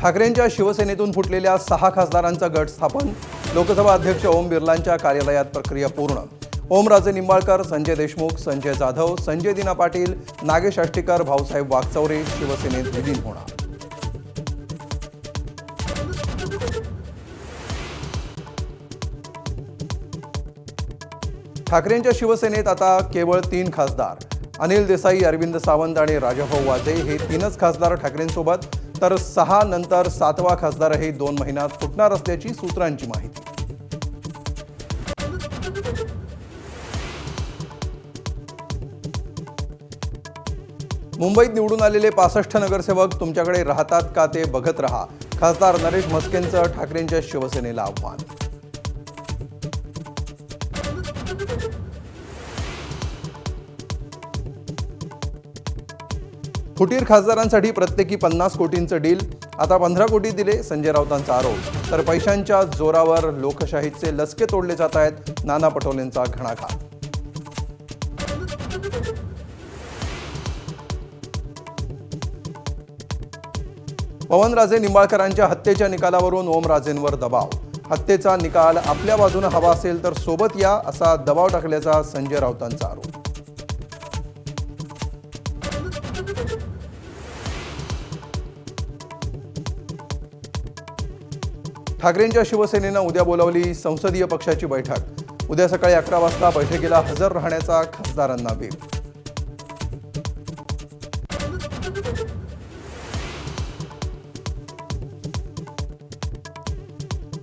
ठाकरेंच्या शिवसेनेतून फुटलेल्या 6 खासदारांचा गट स्थापन. लोकसभा अध्यक्ष ओम बिर्लांच्या कार्यालयात प्रक्रिया पूर्ण. ओमराजे निंबाळकर, संजय देशमुख, संजय जाधव, संजय दिना पाटील, नागेश आष्टीकर, भाऊसाहेब वागचौरे शिवसेनेत विलीन होणार. ठाकरेंच्या शिवसेनेत आता केवळ 3 खासदार. अनिल देसाई, अरविंद सावंत आणि राजाभाऊ वाजे हे 3च खासदार ठाकरेंसोबत, तर 6 नंतर 7वा खासदारही 2 महिन्यात फुटणार असल्याची सूत्रांची माहिती. मुंबईत निवडून आलेले 65 नगरसेवक तुमच्याकडे राहतात का ते बघत रहा. खासदार नरेश म्हस्केंचं ठाकरेंच्या शिवसेनेला आव्हान. फुटीर खासदारांसाठी प्रत्येकी 50 कोटींचं डील. आता 15 कोटी दिले, संजय राऊतांचा आरोप. तर पैशांच्या जोरावर लोकशाहीचे लसके तोडले जात आहेत, नाना पटोलेंचा घणाघात. पवनराजे निंबाळकरांच्या हत्येच्या निकालावरून ओमराजेंवर दबाव. हत्येचा निकाल आपल्या बाजूने हवा असेल तर सोबत या, असा दबाव टाकल्याचा संजय राऊतांचा आरोप. ठाकरेंच्या शिवसेनेनं उद्या बोलावली संसदीय पक्षाची बैठक. उद्या सकाळी 11 वाजता बैठकीला हजर राहण्याचा खासदारांना वेळ.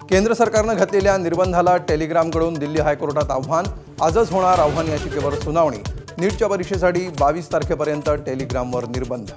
केंद्र सरकारनं घातलेल्या निर्बंधाला टेलिग्रामकडून दिल्ली हायकोर्टात आव्हान. आजच होणार आव्हान याचिकेवर सुनावणी. नीटच्या परीक्षेसाठी 22 तारखेपर्यंत टेलिग्रामवर निर्बंध.